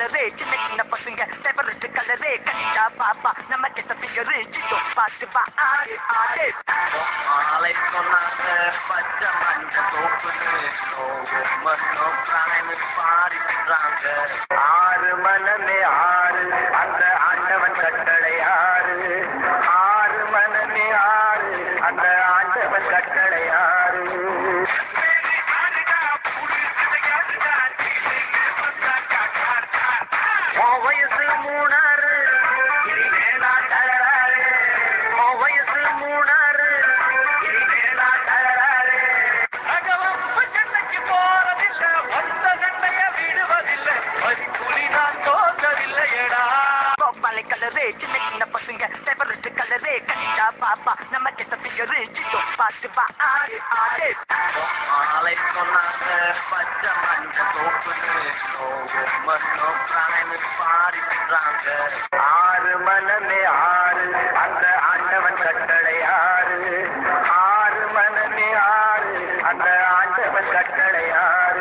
colour சின்ன சின்ன பசங்க ஃபேவரட் கலரு கனிடா பாப்பா நம்ம கெட்ட பிகரு ஜிட்டோ பாட்டு வா ஆடு ஆடு ஆளை சொன்னாங்க பச்சை மஞ்ச தோப்புன்னு மட்டும் பிராணி பாடிக்கிறாங்க ஆறு மனமே ஆறு அந்த ஆண்டவன் கட்டளை ஆறு ஆறு மனமே ஆறு அந்த ஆண்டவன் கட்டளை ஆறு வயசு மூணாறு வயசு மூணாறு சென்னைக்கு போறதில்லை வந்த சண்டைய விடுவதில்லை புலி நான் தோற்றதில்லையடா கோபாலை கலரு சின்ன சின்ன பசங்க ஃபேவரட் கலரு கனிடா பாப்பா நம்ம கெட்ட பிகரு ஜிட்டோ பாட்டு வா ஆடு ஆடு ஆளை சொன்னாங்க பச்சை மஞ்ச தோப்புன்னு மட்டும் பிராணி பாடிக்கிறாங்க ஆறு மனமே ஆறு